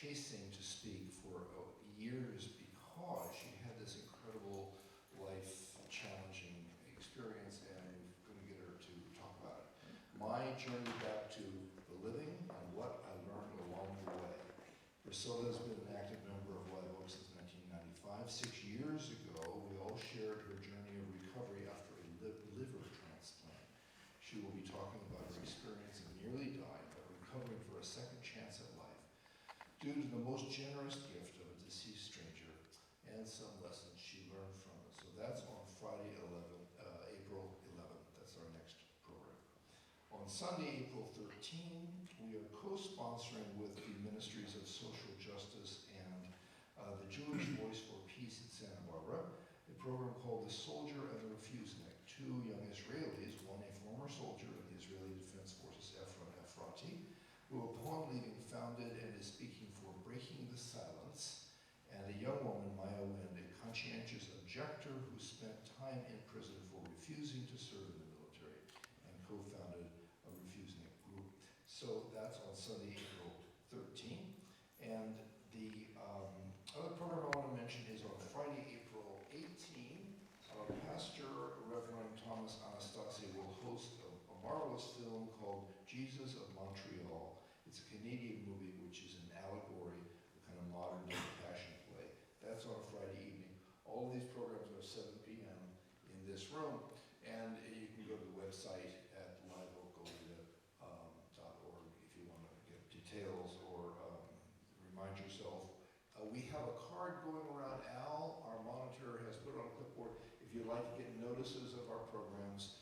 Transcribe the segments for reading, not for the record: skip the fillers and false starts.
chasing to speak for years because she had this incredible life-challenging experience, and we're going to get her to talk about it. My journey back to the living and what I learned along the way. Priscilla has been an active member of Live Oak since 1995. 6 years ago, we all shared her journey of recovery after a liver transplant. She will be talking about her experience of nearly dying, but recovering for a second chance at life due to the most generous gift of a deceased stranger and some lessons she learned from it. So that's on Friday, April 11th. That's our next program. On Sunday, April 13th, we are co-sponsoring with the Ministries of Social Justice and the Jewish Voice for Peace in Santa Barbara, a program called The Soldier and the Refusenik. Two young Israelis, one a former soldier of the Israeli Defense Forces, Efron Efrati, who upon leaving founded and is speaking for Breaking the Silence, and a young woman, Maya Wind, a conscientious objector who spent time in prison for refusing to serve in the military and co-founded a Refusenik group. So that's on Sunday, April 13th. And the other program I want to mention is on Friday, April 18th. Pastor Reverend Thomas Anastasi will host a marvelous film called Jesus of Montreal. It's a Canadian movie which is an allegory, a kind of modern day passion play. That's on a Friday evening. All of these programs are 7 p.m. in this room, and you can go to the website at liveoakgoleta.org if you want to get details or remind yourself. We have a card going around. Al, our monitor, has put on a clipboard. If you'd like to get notices of our programs,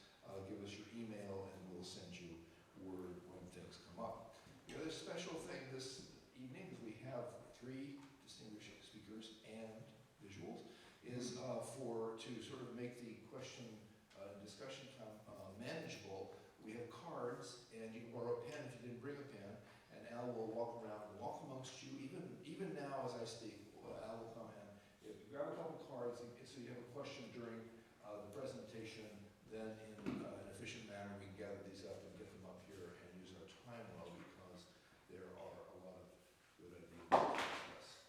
give us your email and we'll send you word when things come up. The other special thing this evening is we have 3 distinguished speakers and visuals, is to sort of make the question and discussion time manageable. We have cards, and you can borrow a pen if you didn't bring a pen, and Al will walk around and walk amongst you. Even now as I speak, Al will come in. If you grab a couple cards, so you have a question during the presentation, then in an efficient manner we can gather these up and get them up here and use our time well, because there are a lot of good ideas to discuss.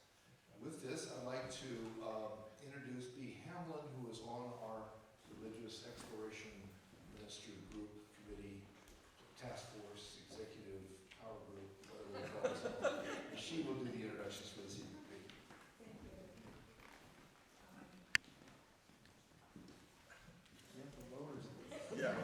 With this, I'd like to introduce B. Hamlin, who is on our Religious Exploration Ministry Group, Committee, Task Force, Executive Power Group, whatever we call it. She will do the introductions for this evening. Yeah.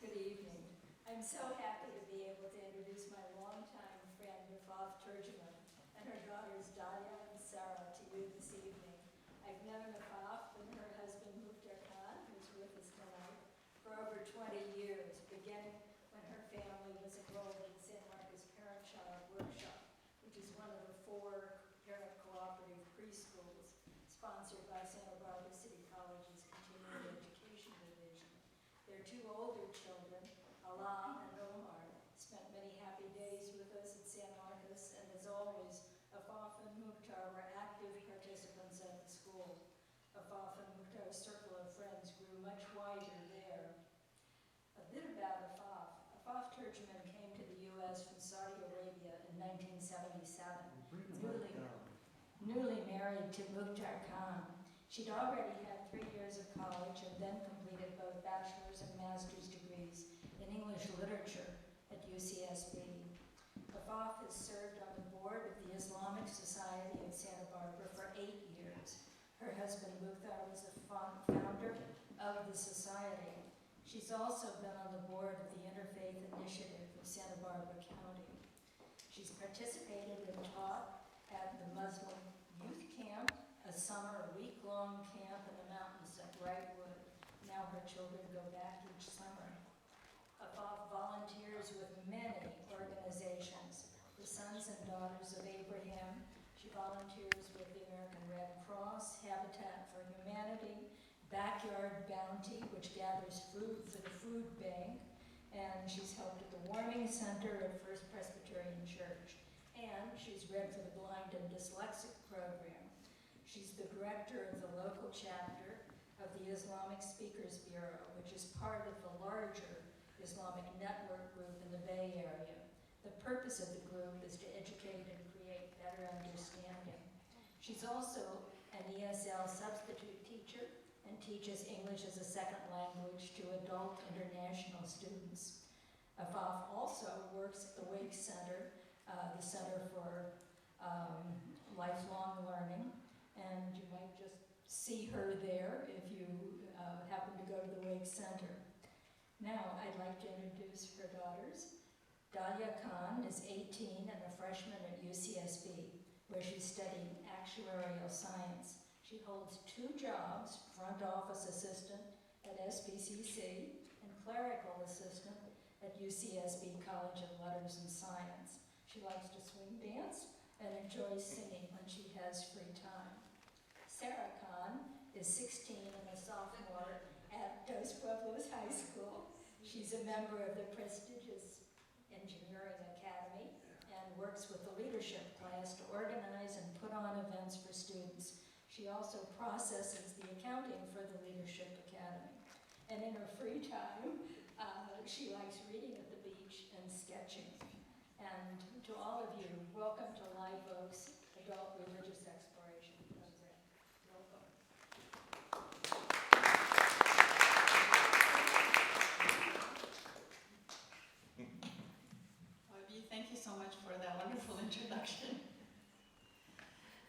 Good evening. I'm so happy to be able to introduce my longtime friend, Afaf Turjoman, and her daughters, Dalia and Sarah, to you this evening. I've known Afaf and her husband, Dalia Khan, who's with us tonight, for over 20 years, beginning when her family was enrolled in San Marcos Parent-Child Workshop, which is one of the 4 parent cooperative preschools sponsored by Santa Barbara City College's Continuing Education Division. Their 2 older children, Alam and Omar, spent many happy days with us at San Marcos, and as always, Afaf and Mukhtar were active participants at the school. Afaf and Mukhtar's circle of friends grew much wider there. A bit about Afaf. Afaf Turjoman came to the U.S. from Saudi Arabia in 1977, newly married to Mukhtar Khan. She'd already had 3 years of college and then completed both bachelor's and master's degrees in English literature at UCSB. Afaf has served on the board of the Islamic Society of Santa Barbara for 8 years. Her husband Mukhtar was a founder of the society. She's also been on the board of the Interfaith Initiative of Santa Barbara County. She's participated and taught at the Muslim Youth Camp, a summer week-long camp in the mountains at Brightwood. Now her children go back each summer. Afaf volunteers with many organizations, the Sons and Daughters of Abraham. She volunteers with the American Red Cross, Habitat for Humanity, Backyard Bounty, which gathers food for the food bank, and she's helped at the Warming Center at First Presbyterian Church, and she's read for the Blind and Dyslexic program. She's the director of the local chapter of the the Islamic Speakers Bureau, which is part of the larger Islamic network group in the Bay Area. The purpose of the group is to educate and create better understanding. She's also an ESL substitute teacher and teaches English as a second language to adult international students. Afaf also works at the Wake Center, the Center for Lifelong Learning, and you might just see her there if you happen to go to the Wake Center. Now, I'd like to introduce her daughters. Dalia Khan is 18 and a freshman at UCSB, where she's studying Actuarial Science. She holds 2 jobs, front office assistant at SBCC and clerical assistant at UCSB College of Letters and Science. She likes to swing dance and enjoys singing when she has free time. Sarah Khan is 16 and a sophomore at Dos Pueblos High School. She's a member of the prestigious Engineering Academy and works with the leadership class to organize and put on events for students. She also processes the accounting for the Leadership Academy. And in her free time, she likes reading at the beach and sketching. And to all of you, welcome to Live Oak's Adult Religious Exploration Program. Welcome. Obi, thank you so much for that wonderful introduction.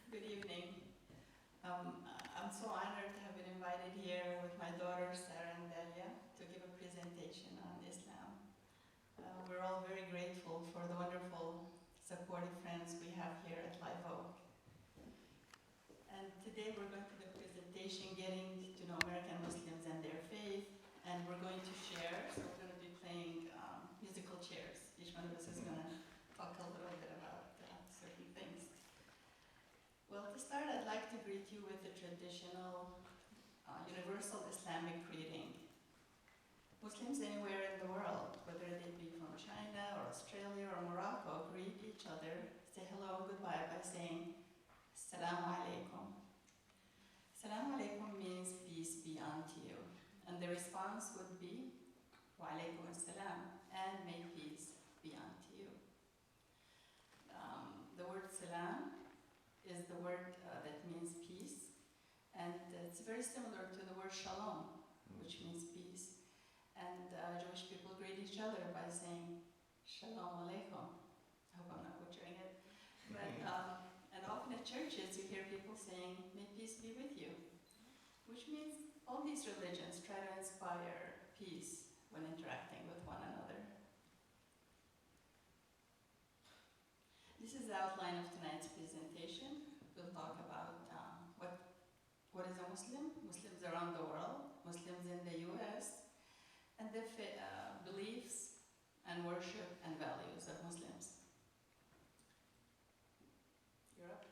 Good evening. I'm so honored to have been invited here with my daughters, Sarah and Dalia, to give a presentation on Islam. We're all very grateful for the wonderful, supportive friends we have here at Live Oak. And today we're going to do a presentation getting to know American Muslims and their faith, and we're going to share, so we're going to be playing musical chairs. Each one of us is going to talk a little bit about certain things. Well, to start, I'd like to greet you with the traditional universal Islamic greeting. Muslims anywhere in the world, whether they be from China or Australia or Morocco, greet each other, say hello and goodbye by saying, Assalamu alaikum. Assalamu alaikum means peace be unto you. And the response would be, wa alaikum assalam, and may peace be unto you. The word salam is the word that means peace, and it's very similar to the word shalom, which means peace. And Jewish people greet each other by saying shalom alaikum. I hope I'm not butchering it. But, and often at churches you hear people saying, may peace be with you, which means all these religions try to inspire peace when interacting with one another. This is the outline of tonight's presentation. We'll talk about what is a Muslim, Muslims around the world, Muslims in the US, and the beliefs and worship and values of Muslims. You're up.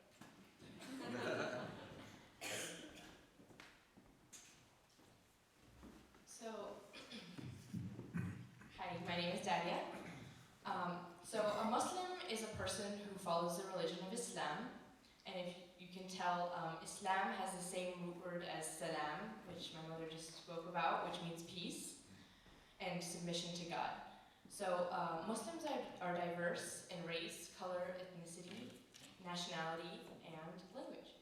So, hi, my name is Dalia. So a Muslim is a person who follows the religion of Islam, and if you can tell, Islam has the same root word as salam, which my mother just spoke about, which means peace and submission to God. So Muslims are diverse in race, color, ethnicity, nationality, and language.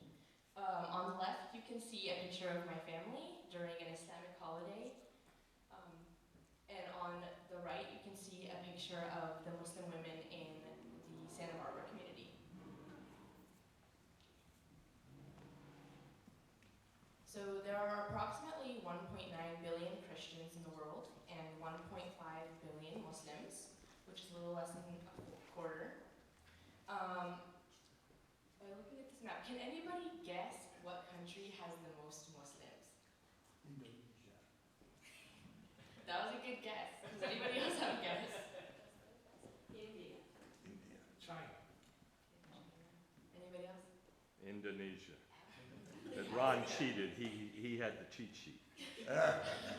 On the left, you can see a picture of my family during an Islamic holiday. And on the right, you can see a picture of the Muslim women in the Santa Barbara community. So there are approximately 1.9 billion Christians in the world and 1.5 billion Muslims, which is a little less than a quarter. By looking at this map, can anybody guess what country has the most Muslims? Indonesia. That was a good guess. Does anybody else have a guess? India. India. China. Anybody else? Indonesia. But Ron cheated. He had the cheat sheet.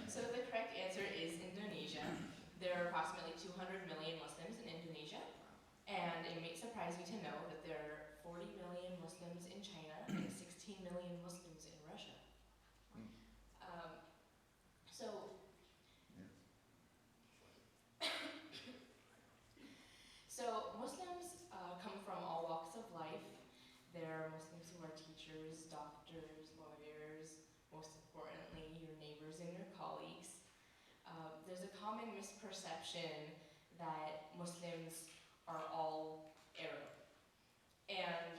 So the correct answer is Indonesia. There are approximately 200 million Muslims in Indonesia, and it may surprise you to know that there are 40 million Muslims in China and 16 million Muslims in Russia. So, so Muslims come from all walks of life. There are Muslims who are teachers, doctors, lawyers, most importantly, your neighbors and your colleagues. There's a common misperception that Muslims are all Arab. And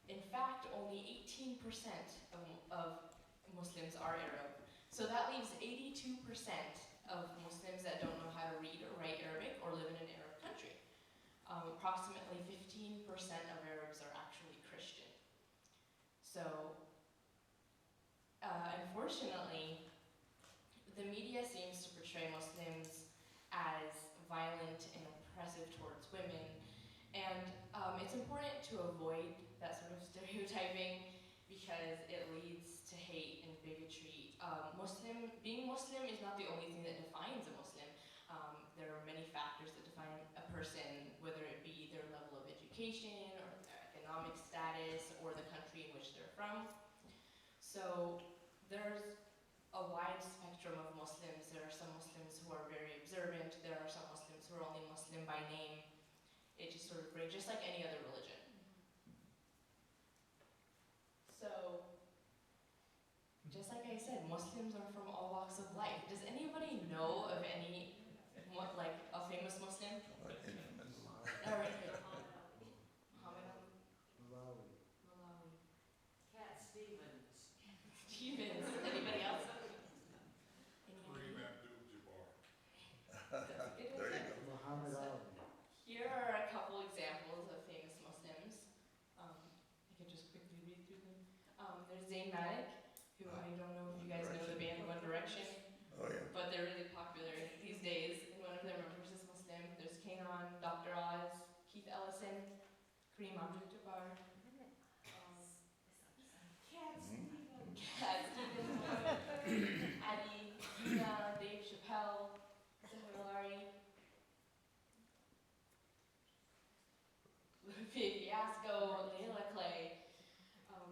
in fact, only 18% of Muslims are Arab. So that leaves 82% of Muslims that don't know how to read or write Arabic or live in an Arab country. Approximately 15% of Arabs are actually Christian. So, unfortunately, the media seems to portray Muslims as violent and oppressive towards women, and it's important to avoid that sort of stereotyping because it leads to hate and bigotry. Being Muslim is not the only thing that defines a Muslim. There are many factors that define a person, whether it be their level of education or their economic status or the country in which they're from. So there's a wide spectrum of Muslims. There are some Muslims who are very observant. There are some Muslims who are only Muslim by name. It just sort of brings, just like any other religion. So, just like I said, Muslims are from all walks of life. Does anybody know of any, like, a famous Muslim? All right. Muhammad Ali. Malawi. Malawi. Cat Stevens. Stevens. Anybody else? Kareem Abdul-Jabbar. That's a good one. There you go. Muhammad Ali. Here are a couple examples of famous Muslims. I could just quickly read through them. There's Zayn Malik, who I don't know if you guys know the band One Direction, Oh, yeah. but they're really popular these days, and one of their members is Muslim. There's Kanan, Dr. Oz, Keith Ellison, Kareem Abdul-Jabbar, Cat Stevens. Cat Stevens, Adi, Gina, Dave Chappelle, Zahar Fiasco, Leila Clay,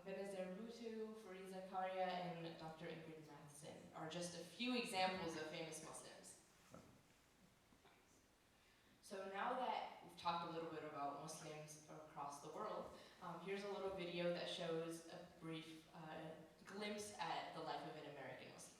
Benazir Bhutto, Fareed Zakaria, and Dr. Ingrid Matheson are just a few examples of famous Muslims. So now that we've talked a little bit about Muslims across the world, here's a little video that shows a brief glimpse at the life of an American Muslim.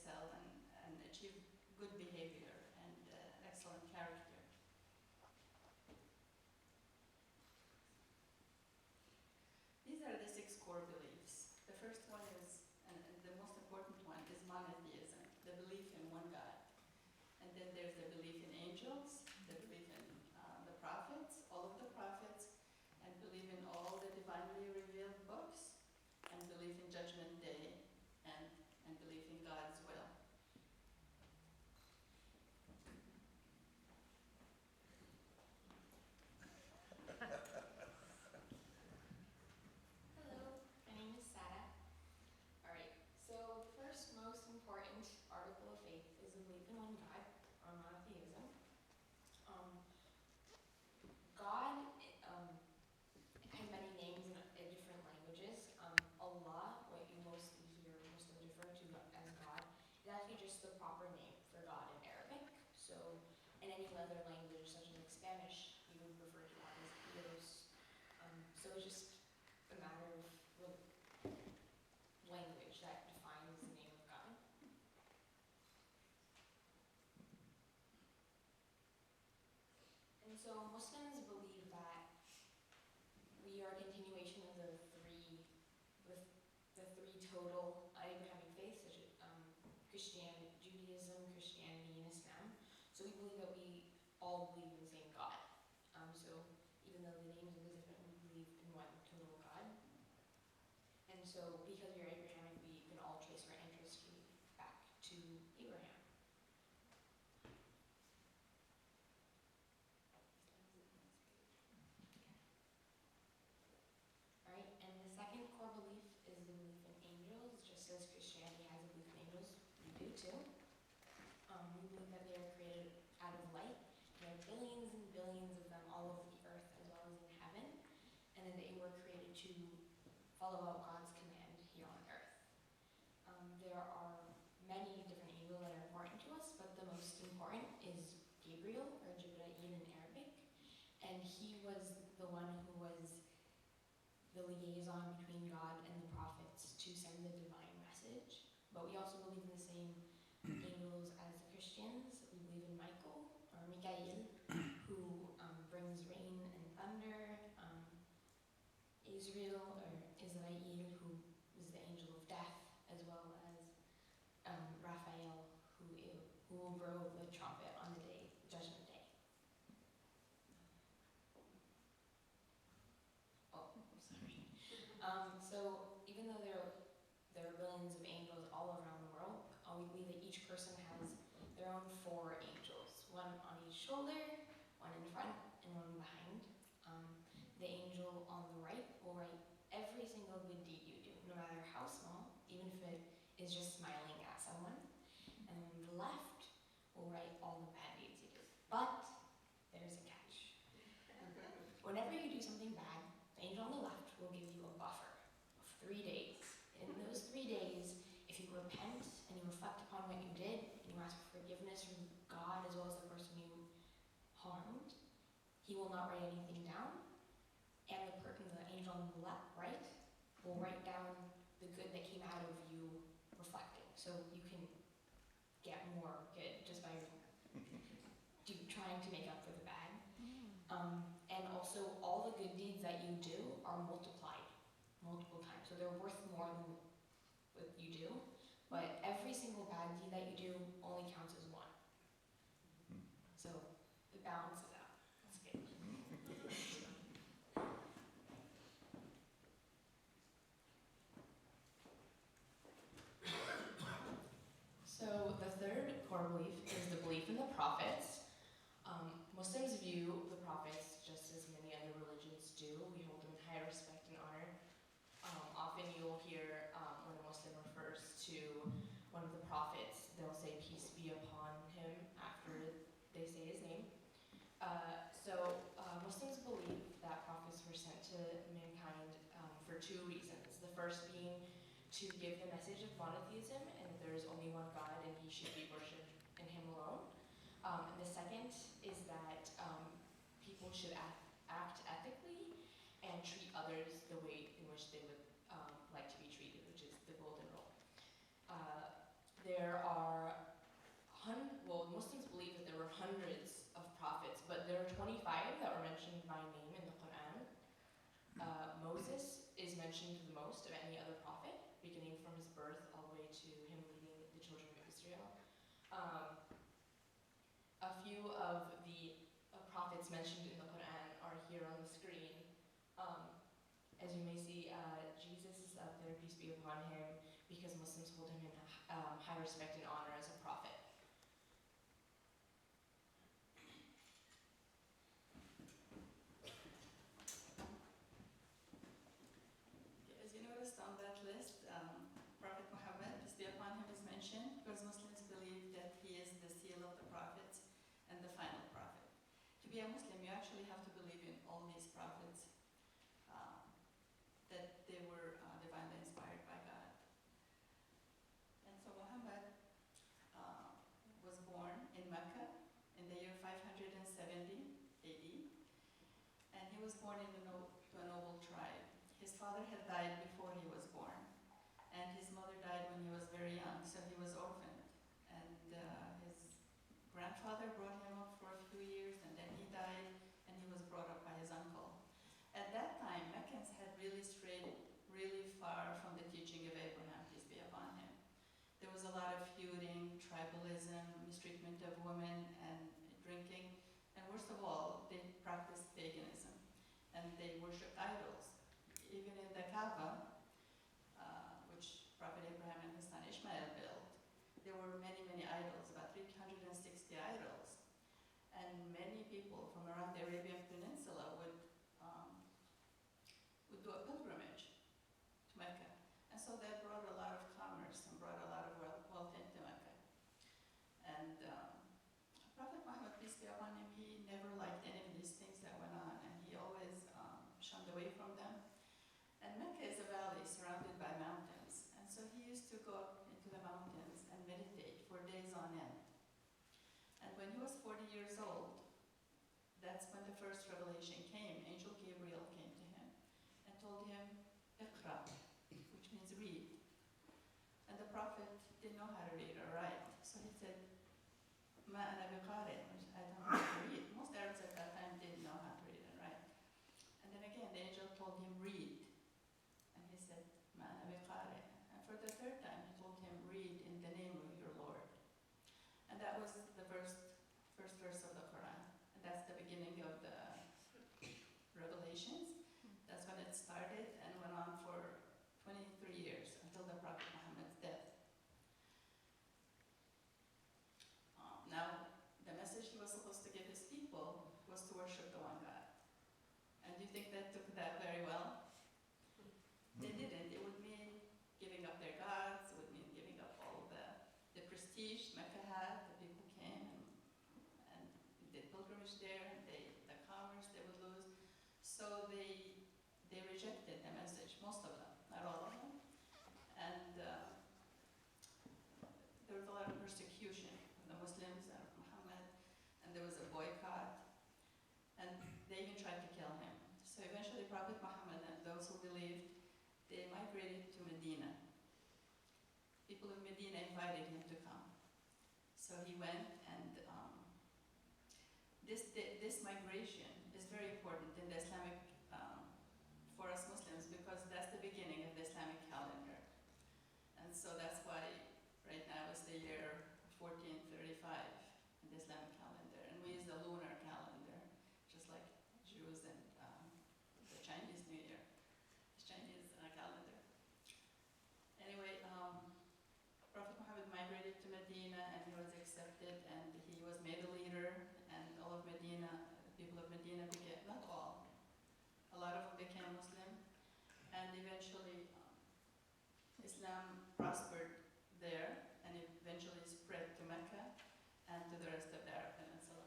excel and achieve good behavior and excellent character. These are the 6 core beliefs. The first one is, and the most important one, is monotheism, the belief in one God. And then there's the belief in angels, the belief in the prophets, all of the prophets, and believe in all the divinely revealed books, and belief in Judgment Day, and belief in God's will. Hello, my name is Sarah. Alright, so the first most important article of faith is the belief in one God, or monotheism. God has many names in different languages. Allah, what you mostly hear Muslims refer to as God, is actually just the proper name for God in Arabic. So in any other language, such as like Spanish, you would refer to God as Dios. So it's just a matter of language that defines the name of God. And so Muslims believe that we are a continuation of the three total Abrahamic faiths, such as Christianity, Judaism, Christianity, and Islam. So we believe that we all believe in the same God. So even though the names are different, we believe in one total God. And so because we are Abrahamic, we can all trace our ancestry back to Abraham. Alright, and the second core belief is the belief in angels. Just as Christianity has a belief in angels, we do too. We believe that they are created out of light. There are billions and billions of them all over the earth as well as in heaven. And then they were created to follow out God's command here on earth. There are many different angels that are important to us, but the most important is Gabriel, or Jibreel in Arabic. And he was the one who was the liaison between God and the prophets to send the divine message. But we also believe in the same angels as the Christians. We believe in Michael, or Mikael, who brings rain and thunder. Israel, or Israel, who is the angel of death, as well as Raphael, who will blow the trumpet on the day, Judgment Day. Oh, I'm sorry. So even though there are billions of angels all around the world, we believe that each person has their own 4 angels, one on each shoulder, one in front, and one behind. The angel on the right will write every single good deed you do, no matter how small, even if it is just smiling at someone. And then the left will write all the bad deeds you do. But there's a catch. Whenever you do something bad, the angel on the left will give you a buffer of 3 days. In those 3 days, if you repent and you reflect upon what you did, and you ask for forgiveness from God as well as the person you harmed, he will not write anything down. And the angel on the left, right, will write down the good that came out of you reflecting. So you can get more good just by trying to make up for the bad. And also, all the good deeds that you do are multiplied multiple times. So they're worth more than what you do. But every single bad deed that you do only counts as 1. So it balances out. That's good. So the third core belief is the belief in the prophets. Muslims view the prophets just as many other religions do. We hold them in high respect and honor. Often you'll hear when a Muslim refers to one of the prophets, they'll say peace be upon him after they say his name. Muslims believe that prophets were sent to mankind for 2 reasons. The first being to give the message of monotheism, and that there is only one God and he should be worshipped in him alone. And the second is that people should act ethically and treat others the way in which they would like to be treated, which is the golden rule. there are Muslims believe that there were hundreds of prophets, but there are 25 that were mentioned by name in the Quran. Moses is mentioned the most of any other prophet, beginning from his birth all the way to him leading the children of Israel. A few of the prophets mentioned in the Quran are here on the screen. As you may see, Jesus is up there, peace be upon him, because Muslims hold him in high respect and honor as a prophet. As you noticed on that list, Prophet Muhammad, peace be upon him, is mentioned because Muslims believe that he is the seal of the prophets and the final prophet. To be a Muslim, you actually have to believe in all these prophets, that they were divinely inspired by God. And so Muhammad was born in Mecca in the year 570 AD, and he was born to a noble tribe. His father had died before he was born, and his mother died when he was very young, so he was orphaned. And his grandfather brought him up for a few years, and then he died, and he was brought up by his uncle. At that time, Meccans had really strayed really far from the teaching of Abraham, peace be upon him. There was a lot of feuding, tribalism, mistreatment of women, and drinking, and worst of all, they practiced paganism, and they worshipped idols. Even in the Kaaba, which Prophet Abraham and his son Ishmael built, there were many, many idols, about 360 idols. And many people from around the Arabian Peninsula would do a pilgrimage to Mecca. And so that brought a lot of commerce and brought a lot of wealth into Mecca. And Prophet Muhammad, peace be upon him, he never liked any of these things that went on, and he always shunned away from them. And Mecca is a valley surrounded by mountains, and so he used to go up into the mountains and meditate for days on end. And when he was 40 years old, that's when the first revelation came. Angel Gabriel came to him and told him, Iqra, which means read. And the prophet didn't know how to read or write, so he said, Ma ana biqari, which I don't know how to read. Most Arabs at that time didn't know how to read and write. And then again, the angel told him, read. And he said, Ma ana biqari. And for the third time, he told him, read in the name of your Lord. And that was the first verse of the Quran. And that's the beginning of the Revelations. That's when it started and went on for 23 years until the Prophet Muhammad's death. Now, the message he was supposed to give his people was to worship the one God. And do you think that took that very well? They didn't. It would mean giving up their gods. It would mean giving up all the prestige Mecca had. The people came and did pilgrimage there, and the commerce they would lose. So they rejected the message, most of them, not all of them. And there was a lot of persecution of the Muslims and of Muhammad, and there was a boycott, and they even tried to kill him. So eventually Prophet Muhammad and those who believed, they migrated to Medina. People of Medina invited him to come. So he went, and this migration is very important in the Islamic, for us Muslims, because that's the beginning of the Islamic calendar. And so that's why right now is the year 1435 in the Islamic calendar. And we use the lunar calendar, just like Jews and the Chinese New Year, the Chinese calendar. Anyway, Prophet Muhammad migrated to Medina, and he was accepted, and he was made a leader, and all of Medina, the people of Medina became, not all, a lot of them became Muslim, and eventually Islam prospered there, and it eventually spread to Mecca and to the rest of the Arab Peninsula.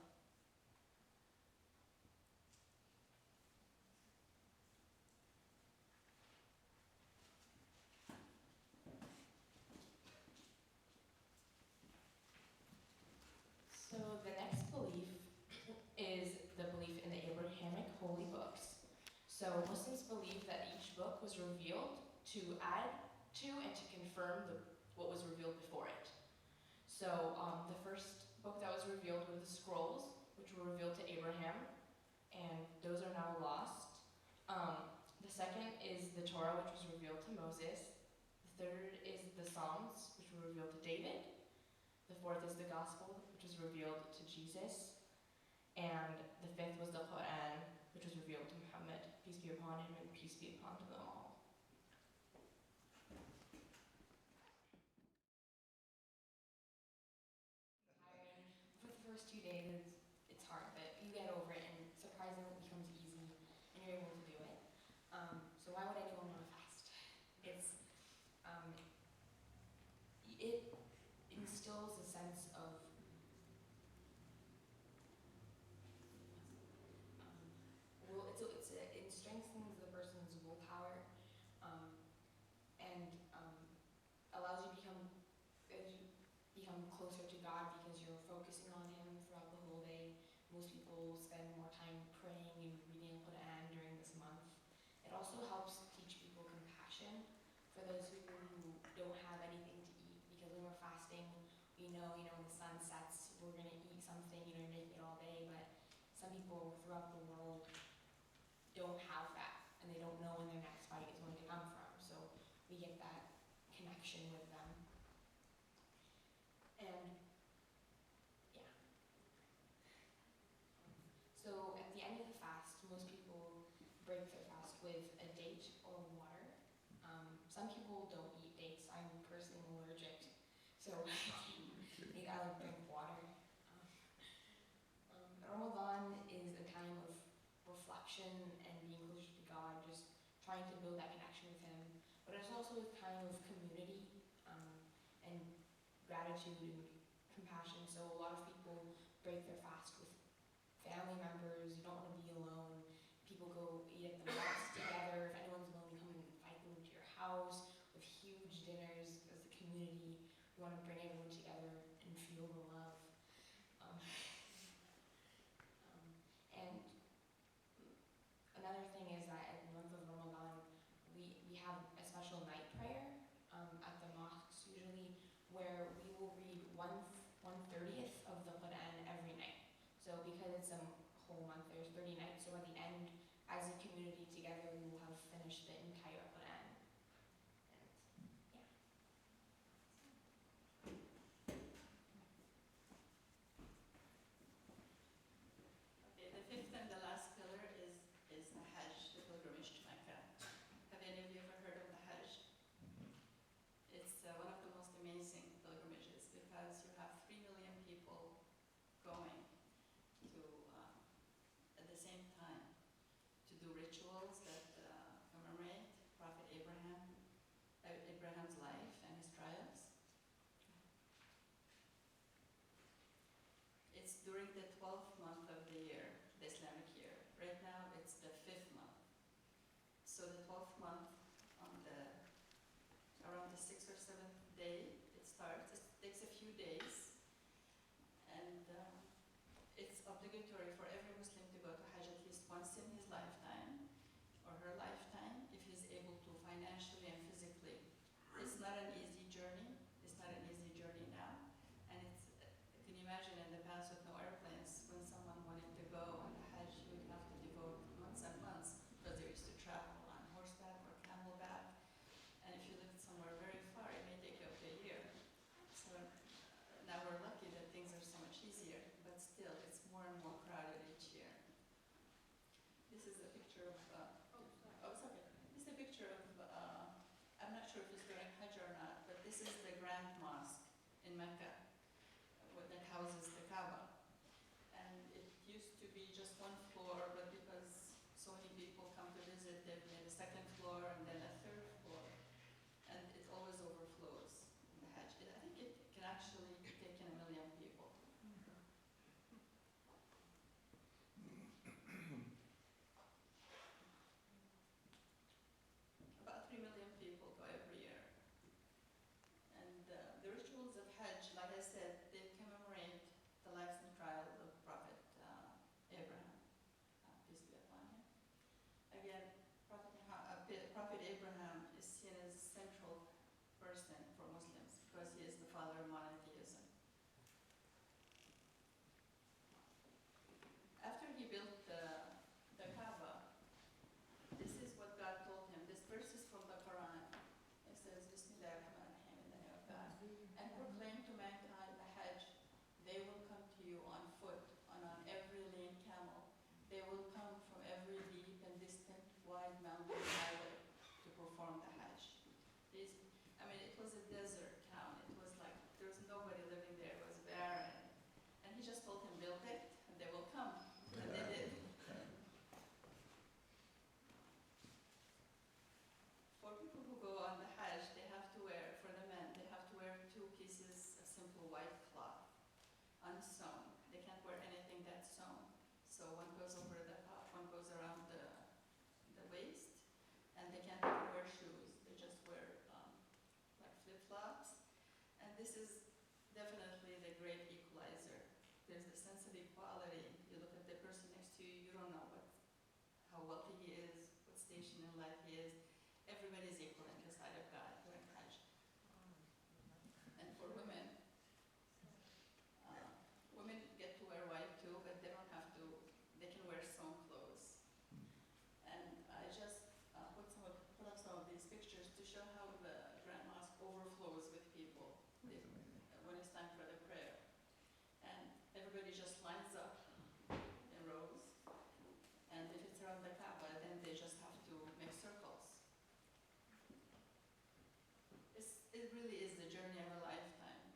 So the next belief is the belief in the Abrahamic holy books. So Muslims believe that each book was revealed to add to and to confirm what was revealed before it. So the first book that was revealed were the scrolls, which were revealed to Abraham, and those are now lost. The second is the Torah, which was revealed to Moses. The third is the Psalms, which were revealed to David. The fourth is the Gospel, which was revealed to Jesus. And the fifth was the Quran, which was revealed to Muhammad, peace be upon him and peace be upon them all. Tiring. For the first 2 days, it's hard, but you get over it, and surprisingly it becomes easy, and you're able to do it. So why would anyone want to fast? It instills a sense of it strengthens the person's willpower, and allows you to become closer to God because you're focusing on Him throughout the whole day. Most people spend more time praying and reading the Quran during this month. It also helps teach people compassion for those who don't have anything to eat, because when we're fasting, we know when the sun sets, we're going to eat something, you're making it all day, but some people throughout the world don't have that, and they don't know when their next bite is going to come from, so we get that connection with them. And yeah. So at the end of the fast, most people break their fast with a date or water. Some people don't eat dates. I'm personally allergic, so I like drink water. Ramadan is a time of reflection and being closer to God, just trying to build that connection with Him. But it's also a time of community and gratitude and compassion. So a lot of people break their fast with family members. You don't want to be alone. People go eat at the mosque together. If anyone's lonely, come and invite them to your house with huge dinners as a community. We want to bring everyone together and feel the love. And another thing is that in the month of Ramadan, we have a special night prayer at the mosques usually, where we will read 1/30th of the Quran every night. So because it's a whole month, there's 30 nights, so at the end, as a community together, we will have finished the entire Quran. And yeah. Okay, the fifth and the last pillar is the Hajj, the pilgrimage to Mecca. Have any of you ever heard of the Hajj? It's one of the most amazing pilgrimages because you have 3 million people going to, at the same time, to do rituals that commemorate Prophet Abraham's life and his trials. It's during the 12th month of the year, the Islamic year. Right now it's the 5th month. So the 12th month, around the 6th or 7th day, it starts. It takes a few days, and it's obligatory for every Muslim to go to Hajj at least once in his lifetime or her lifetime, if he's able to financially and physically. It's not an easy journey. It's not an easy journey now, and can you imagine in the past with no airplanes, when someone wanted to go on the Hajj, you would have to devote months and months, because they used to travel on horseback or camelback. And if you lived somewhere very far, it may take you up to a year. So now we're lucky that things are so much easier, but still, it's more and more crowded each year. This is a picture of, sorry. This is a picture of, I'm not sure if it's during Hajj or not, but this is the Grand Mosque in Mecca, that houses the Kaaba. And it used to be just one floor, but because so many people come to visit, they've made a second floor and then a third floor. And it always overflows in the Hajj. I think it can actually take in 1 million people. About 3 million people go every year. And the rituals of Hajj, like I said, they commemorate the life and trial of Prophet Abraham, peace be upon him. Again, Prophet Abraham beautiful white cloth, unsewn. They can't wear anything that's sewn. So one goes over the top, one goes around the waist, and they can't even wear shoes. They just wear like flip-flops. And this is definitely the great equalizer. There's the sense of equality. You look at the person next to you, you don't know how wealthy he is, what station in life he is. Everybody's equal in the sight of God during Hajj. And for women, women get to wear white too, but they don't have to, they can wear sewn clothes. And I just put up some of these pictures to show how the Grand Mosque overflows with people when it's time for the prayer. And everybody just lines up in rows. And if it's around the Kaaba, then they just have to make circles. It really is the journey of a lifetime.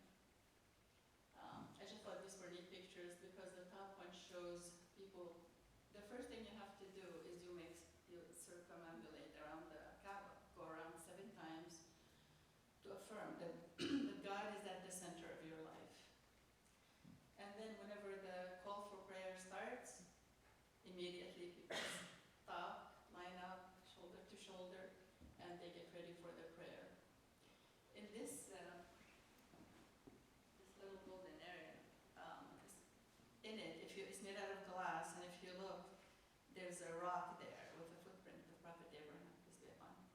I just thought these were neat pictures because the top one shows people. The first thing you have to do is you circumambulate around the Kaaba, go around 7 times to affirm that, that God is at the center of your life. And then whenever the call for prayer starts, immediately people stop, line up, shoulder to shoulder, and they get ready for the prayer. In this little golden area, in it, it's made out of glass, and if you look, there's a rock there with a footprint of Prophet Abraham, peace be upon him.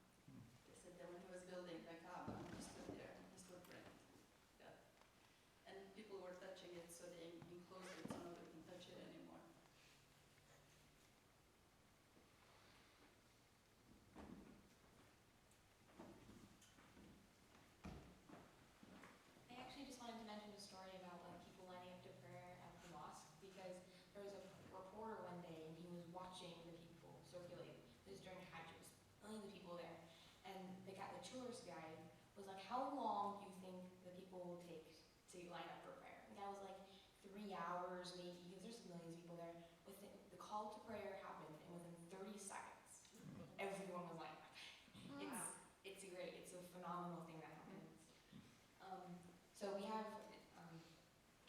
They said that when he was building the Kaaba, he stood there, his footprint. Yeah. And people were touching it, so they enclosed it so nobody can touch it anymore. I actually just wanted to mention a story about people lining up to prayer at the mosque, because there was a reporter one day and he was watching the people circulate. This was during Hajj, there was millions of people there, and the tourist guide was like, "How long do you think the people will take to line up for prayer?" And the guy was like, 3 hours maybe, because there's millions of people there. The call to prayer happened, and within 30 seconds, everyone was like, it's a phenomenal thing that happens. So we have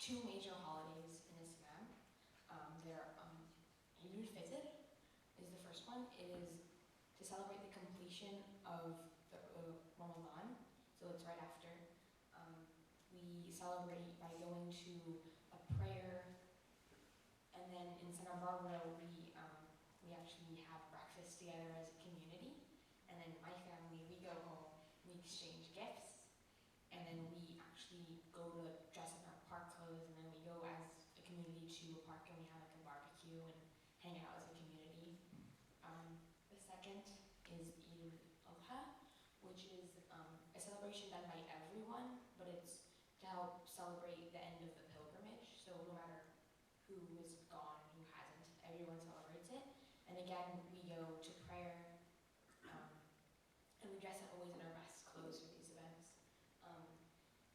2 major holidays in Islam. Interfaith is the first one. It is to celebrate the completion of the Ramadan, so it's right after. We celebrate by going to a prayer, and then in Santa Barbara we actually have breakfast together as a community, and then my family, we go home, we exchange gifts, and then we actually go to dress up our park clothes, and then we go as a community to a park and we have like a barbecue and hang out as a community. The second is Eid al-Adha, which is a celebration done by everyone, but it's to help celebrate the end of the pilgrimage. So no matter who is gone, who hasn't, everyone celebrates it. And again, we go to prayer, and we dress up always in our best clothes for these events.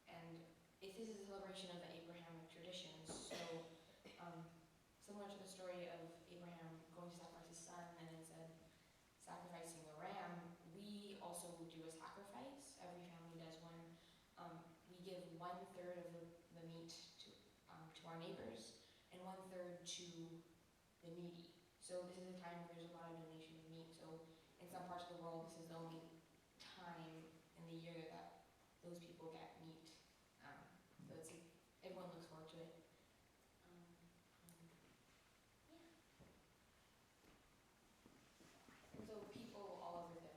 And if this is a celebration of the Abrahamic traditions, so similar to the story of Abraham going to sacrifice his son and instead sacrificing a ram, we also do a sacrifice. Every family does one. We give 1/3 of the meat to our neighbors and 1/3 to the needy. So this is a time where there's a lot of donation of meat. So in some parts of the world, this is the only time in the year that those people get meat. So everyone looks forward to it. So people all over the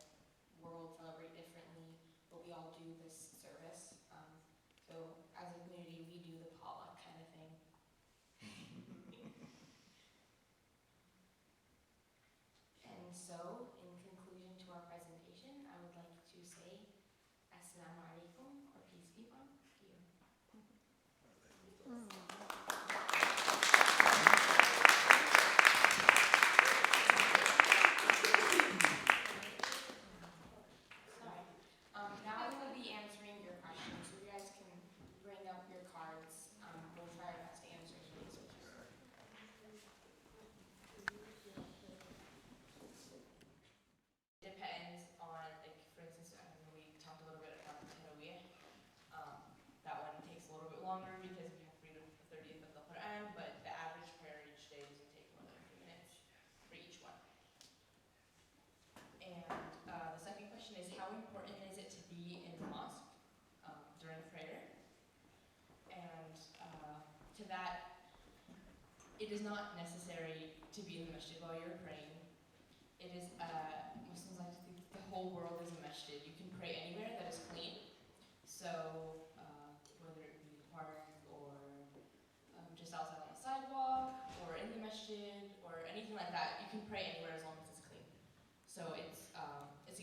world celebrate differently, but we all do this service. So as a community, we do the potluck kind of thing. And so, in conclusion to our presentation, I would like to say Assalamu alaikum, or peace be upon you. Sorry. Now I'm going to be answering your questions, so you guys can bring up your cards. We'll try our best to answer as many as we can. Depends on, like, for instance, we talked a little bit about the Tarawih. question is, how important is it to be in the mosque during prayer? And to that, it is not necessary to be in the masjid while you're praying. It is, Muslims like to think the whole world is a masjid. You can pray anywhere that is clean. So, whether it be the park or just outside on the sidewalk or in the masjid or anything like that, you can pray anywhere as long as it's clean. So it's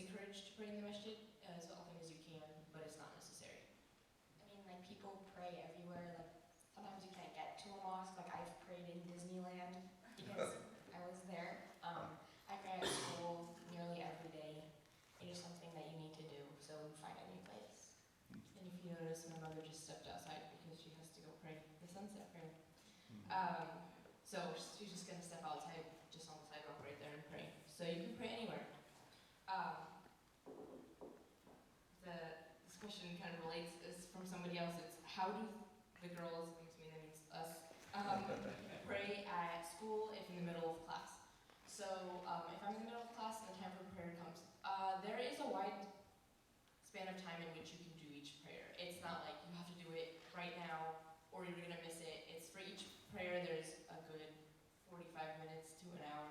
encouraged to pray in the masjid as often as you can, but it's not necessary. I mean, like, people pray everywhere. Like, sometimes you can't get to a mosque. Like, I've prayed in Disneyland because I was there. I pray at school nearly every day. It is something that you need to do, so find a new place. And if you notice, my mother just stepped outside because she has to go pray the sunset prayer. So she's just gonna step outside just on the sidewalk right there and pray. So you can pray anywhere. This question kind of relates, is from somebody else. It's how do the girls, to me that means us, pray at school if in the middle of class? So if I'm in the middle of class and the time for prayer comes, there is a wide span of time in which you can do each prayer. It's not like you have to do it right now or you're gonna miss it. It's for each prayer there's a good 45 minutes to an hour,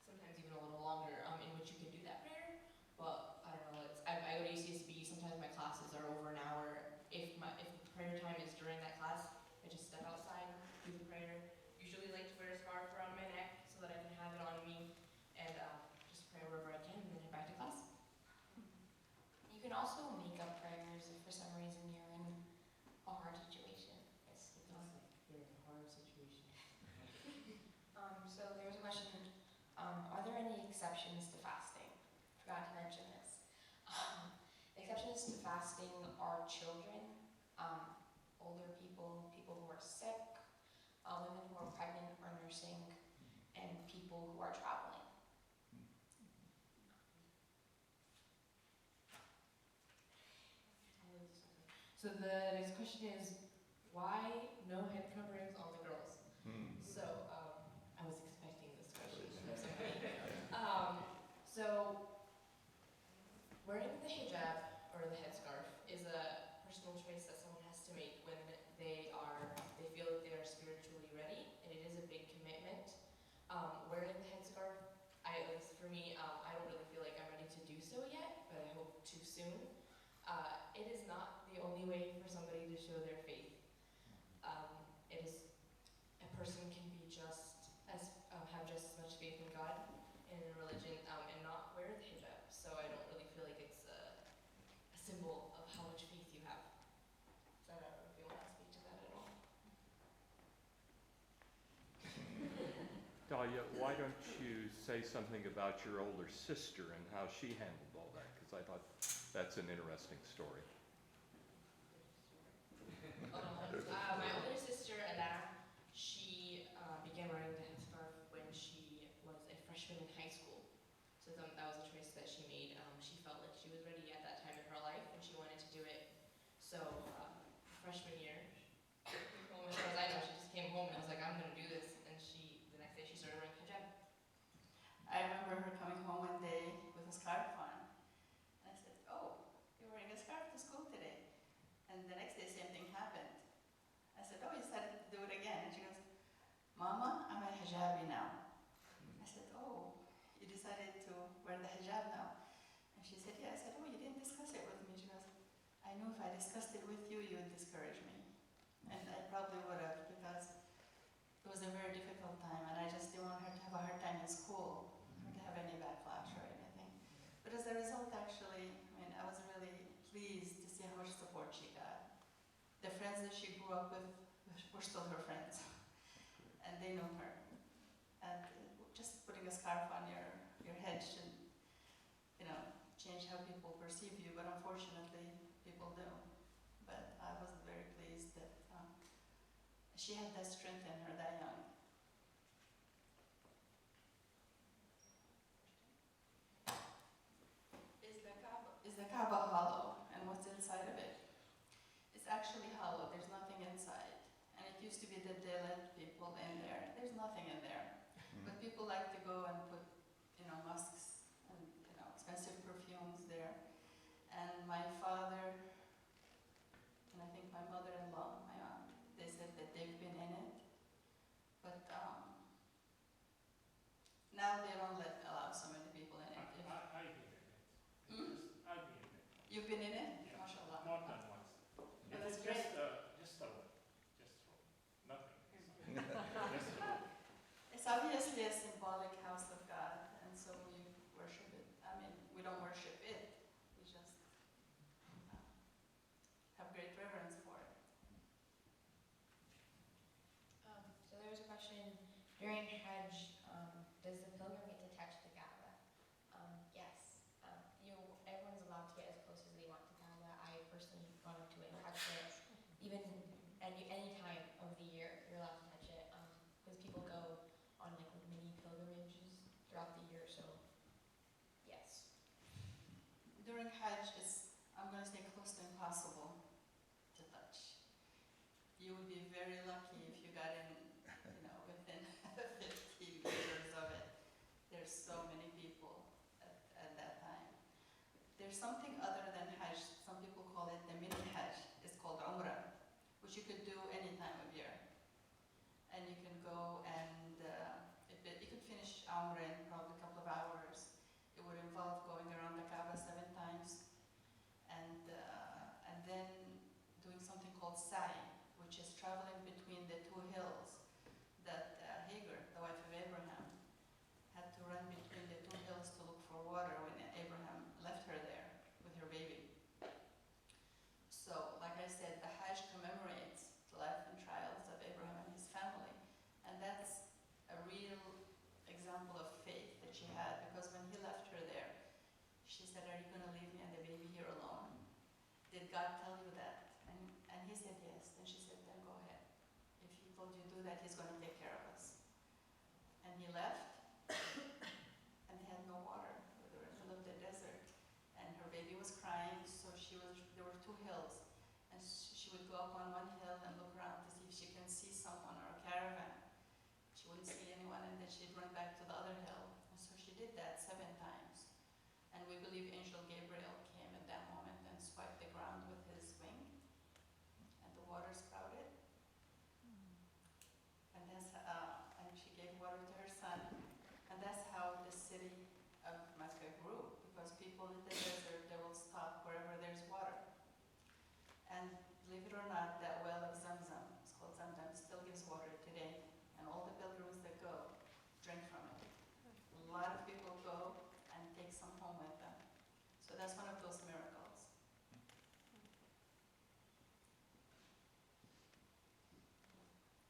sometimes even a little longer, in which you can do that prayer. But I don't know, I go to UCSB, sometimes my classes are over an hour. If the prayer time is during that class, I just step outside, do the prayer. Usually like to wear a scarf around my neck so that I can have it on me and just pray wherever I can and then head back to class. You can also make up prayers if for some reason you're in a hard situation. Yes, you can. You're in a hard situation. So there's a question, are there any exceptions to fasting? Forgot to mention this. The exceptions to fasting are children, older people, people who are sick, women who are pregnant or nursing, and people who are traveling. So the next question is, why no head coverings on the girls? So I was expecting this question from somebody. So wearing the hijab or the headscarf is a personal choice that someone has to make when they feel that they are spiritually ready, and it is a big commitment. Wearing the headscarf, at least for me, I don't really feel like I'm ready to do so yet, but I hope to soon. It is not the only way for somebody to show their faith. It is, a person can be have just as much faith in God and in religion and not wear the hijab. So I don't really feel like it's a symbol of how much faith you have. So I don't know if you want to speak to that at all. Dalia, why don't you say something about your older sister and how she handled all that? Because I thought that's an interesting story. My older sister, Ala, she began wearing the headscarf when she was a freshman in high school. So that was a choice that she made. She felt like she was ready at that time in her life and she wanted to do it. So freshman year, well, as far as I know, she just came home and was like, I'm going to do this. And the next day she started wearing hijab. I remember her coming home one day with a scarf on. And I said, oh, you're wearing a scarf to school today. And the next day, same thing happened. I said, oh, you decided to do it again. And she goes, Mama, I'm a hijabi now. I said, oh, you decided to wear the hijab now? And she said, yeah. I said, oh, you didn't discuss it with me. She goes, I knew if I discussed it with you, you would discourage me. And I probably would have, because it was a very difficult time, and I just didn't want her to have a hard time in school, or to have any backlash or anything. But as a result, actually, I mean, I was really pleased to see how much support she got. The friends that she grew up with were still her friends, and they knew her. And just putting a scarf on your head shouldn't, change how people perceive you, but unfortunately, people do. But I was very pleased that she had that strength in her that young. Is the Kaaba hollow, and what's inside of it? It's actually hollow. There's nothing inside. And it used to be that they let people in there. There's nothing in there. But people like to go and put, musks and expensive perfumes there. You've been in it? Yeah. MashaAllah. More than once. Oh, It that's is great. just nothing. Just It's obviously a symbolic house of God, and so we worship it. I mean, we don't worship it, we just have great reverence for it. So there was a question during Hajj, does the pilgrim get to touch the Kaaba? Yes. Everyone's allowed to get as close as they want to Kaaba. I personally gone up to it and touched it. Even any time of the year, you're allowed to touch it. Because people go on like mini pilgrimages throughout the year. So yes. During Hajj, I'm going to say close to impossible to touch. You would be very lucky if you got in, within 15 meters of it. There's so many people at that time. There's something other than Hajj. Some people call it the mini Hajj. It's called Umrah, which you could do any time of year. And you can go and you could finish Umrah in probably a couple of hours. It would involve going around the Kaaba 7 times and then doing something called Sa'i, which is traveling between the 2 hills that Hagar, the wife of Abraham, had to run between the 2 hills to look for water when Abraham left her there with her baby. So, like I said, the Hajj commemorates the life and trials of Abraham and his family. And that's a real example of faith that she had, because when he left her there, she said, "Are you going to leave me and the baby here alone? Did God tell you that?" And he said, "Yes." And she said, "Then go ahead. If he told you to do that, he's going to take care of us." And he left, and they had no water. They were in the middle of the desert. And her baby was crying, so there were 2 hills. And she would go up on one hill and look around to see if she can see someone or a caravan. She wouldn't see anyone, and then she'd run back to the other hill. And so she did that 7 times. And we believe Angel Gabriel came at that moment and swiped the ground with his wing, and the water sprouted. And she gave water to her son, and that's how the city of Mecca grew, because people in the desert, they will stop wherever there's water. And believe it or not, that well of Zamzam, it's called Zamzam, still gives water today, and all the pilgrims that go drink from it. A lot of people go and take some home with them. So that's one of those miracles.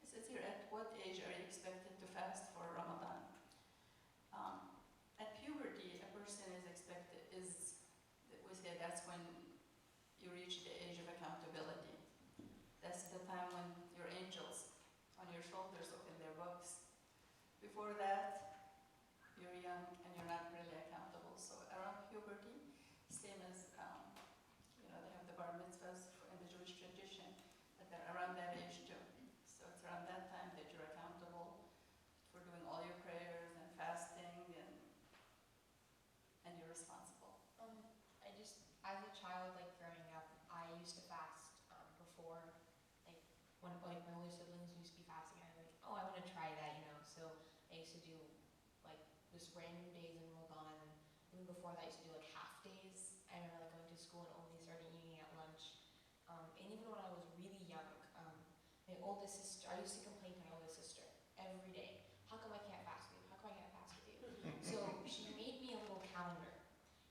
It says here, at what age are you expected to fast for Ramadan? At puberty, a person is expected, we say that's when you reach the age of accountability. That's the time when your angels on your shoulders open their books. Before that, you're young and you're not really accountable. So around puberty, same as, they have the bar mitzvahs in the Jewish tradition, but they're around that age too. So it's around that time that you're accountable for doing all your prayers and fasting, and you're responsible. As a child, like growing up, I used to fast before, like when like my older siblings used to be fasting. I was like, oh, I want to try that, So I used to do like just random days in Ramadan. Even before that, I used to do like half days. I remember like going to school and only starting eating at lunch. And even when I was really young, my oldest sister, I used to complain to my oldest sister every day, how come I can't fast with you? How come I can't fast with you? So she made me a little calendar,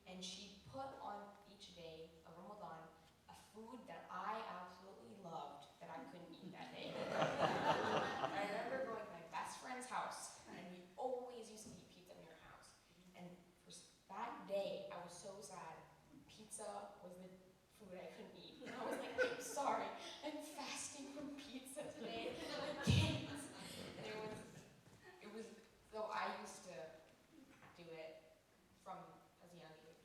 and she put on each day of Ramadan a food that I absolutely loved that I couldn't eat that day. And I remember going to my best friend's house, and we always used to eat pizza near her house. And for that day, I was so sad. Pizza was the food I couldn't eat. And I was like, I'm sorry, I'm fasting from pizza today. I can't. And it was, so I used to do it from as a young age.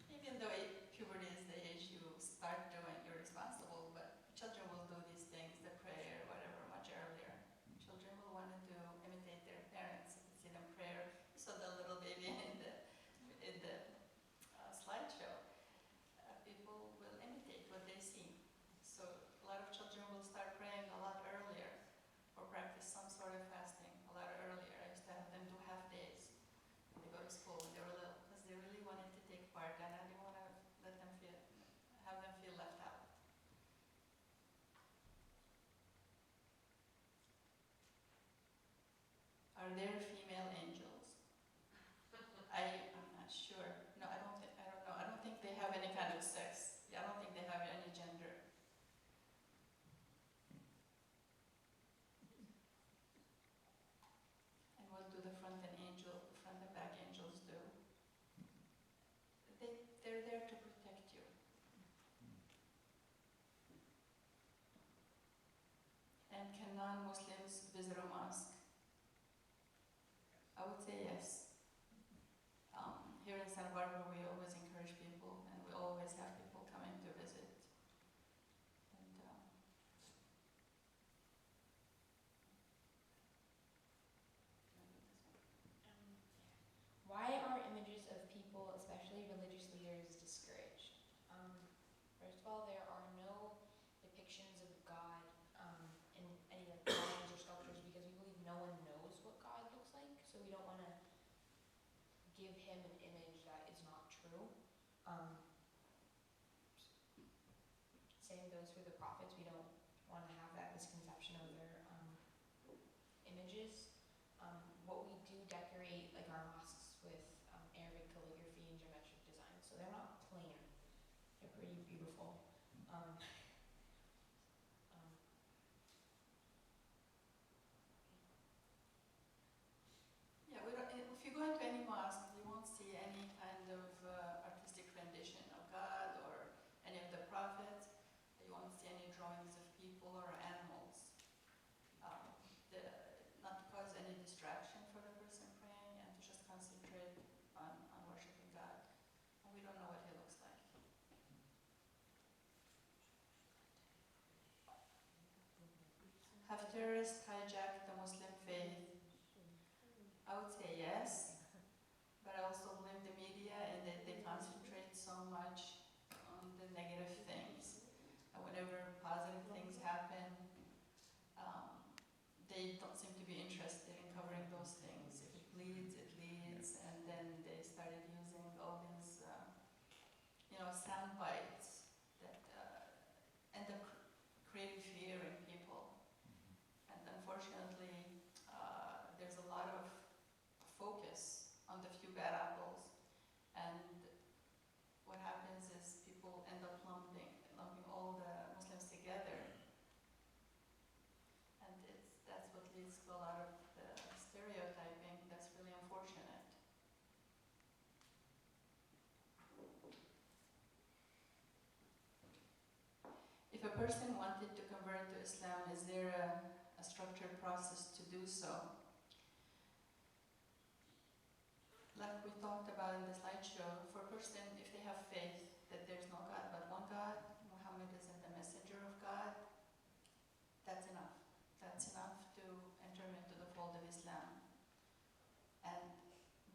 Even though puberty is the age you start doing, you're responsible, but children will do these things, the prayer, whatever, much earlier. Children will want to imitate their parents. You see them prayer. You saw the little baby in the slideshow. People will there to protect you. And can non-Muslims visit a mosque? I would say yes. Here in Santa Barbara, we always encourage people, and we always have people coming to visit. And, Why are images of people, especially religious leaders, discouraged? First of all, there are no depictions of God in any like drawings or sculptures because we believe no one knows what God looks like, so we don't want to give him an image that is not true. Same goes for the prophets. We don't want to have that misconception of their images. What we do decorate like our mosques with Arabic calligraphy and geometric design, so they're not plain. They're pretty beautiful. yeah, we don't, if you go into any mosque, you won't see any kind of artistic rendition of God or any of the prophets. You won't see any drawings of people or animals. Not to cause any distraction for the person praying and to just concentrate on worshiping God. And we don't know what he looks like. Have terrorists hijacked the Muslim faith? I would say yes, but I also blame the media in that they concentrate so much on the negative things. And whenever positive things happen, they don't seem to be interested in covering those things. If it bleeds, it leads, and then they started using all these, sound bites that end up creating fear in people. And unfortunately, there's a lot of focus on the few bad apples, and what happens is people end up lumping all the Muslims together, and that's what leads to a lot of the stereotyping. That's really unfortunate. If a person wanted to convert to Islam, is there a structured process to do so? Like we talked about in the slideshow, for a person, if they have faith that there's no God but one God, Muhammad isn't the messenger of God, that's enough. That's enough to enter into the fold of Islam.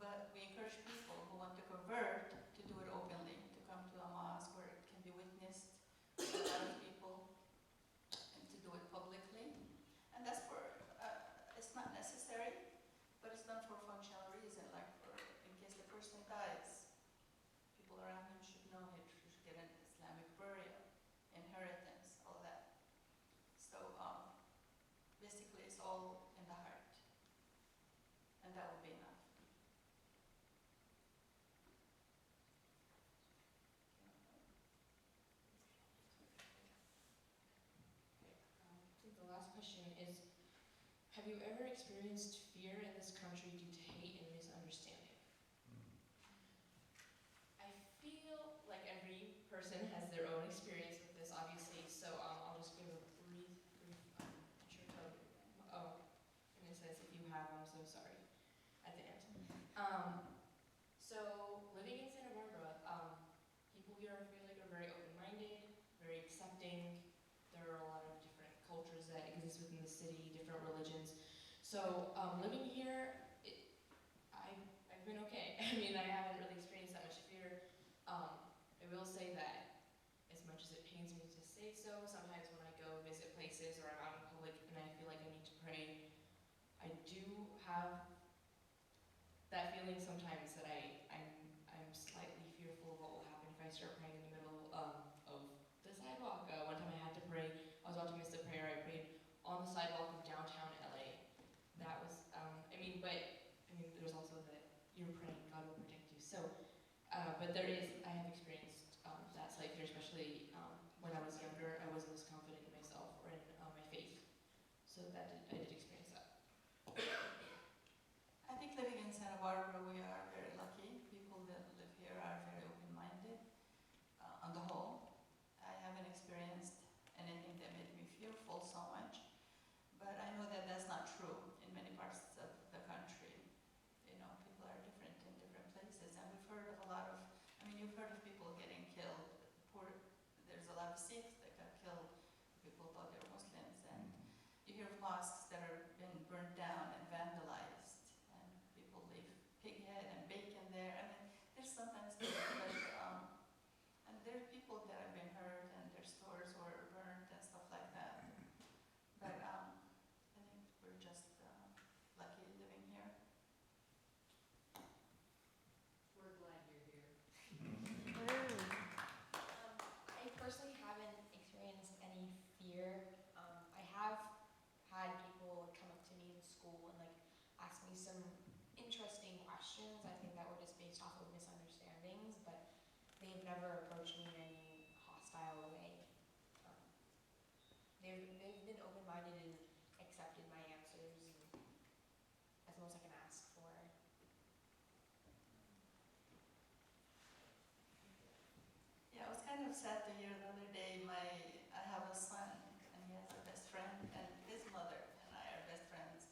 But we encourage people who want to convert to do it openly, to come to a mosque where it can be witnessed by a lot of people, and to do it publicly. And that's for, it's not necessary, but it's done for a functional reason, like in case the person dies, people around him should know he should get an Islamic burial, inheritance, all that. So basically it's all in the heart, and that would be enough. I think the last question is, have you ever experienced fear in this country due to hate and misunderstanding? I feel like every person has their own experience with this, obviously, so I'll just give a brief intro. In a sense, if you have, I'm so sorry, at the end. So, living in Santa Barbara, people here I feel like are very open-minded, very accepting. There are a lot of different cultures that exist within the city, different religions. So living here, I've been okay. I mean, I haven't really experienced that much fear. I will say that as much as it pains me to say so, sometimes when I go visit places or I'm out in public and I feel like I need to pray, I do have that feeling sometimes that I'm slightly fearful of what will happen if I start praying in the middle of the sidewalk. One time I had to pray, I was about to miss the prayer, I prayed on the sidewalk of downtown LA. That was, there's also that you're praying, God will protect you. So, but I have experienced that slight fear, especially when I was younger. I wasn't as confident in myself or in my faith. So I did experience that. I think living in Santa Barbara, we are very lucky. People that live here are very open-minded. questions. I think that were just based off of misunderstandings, but they've never approached me in any hostile way. They've been open-minded and accepted my answers as most I can ask for. Yeah, I was kind of sad to hear the other day, I have a son and he has a best friend and his mother and I are best friends.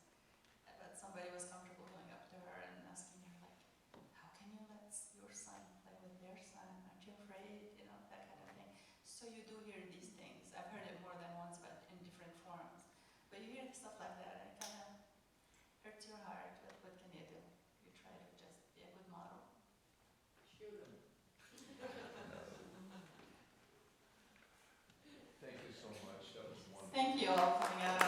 But somebody was comfortable going up to her and asking her like, how can you let your son play with their son? Aren't you afraid? You know, that kind of thing. So you do hear these things. I've heard it more than once, but in different forms. But you hear stuff like that and it kind of hurts your heart. But what can you do? You try to just be a good model. Shoot 'em. Thank you so much. That was wonderful. Thank you all for coming out.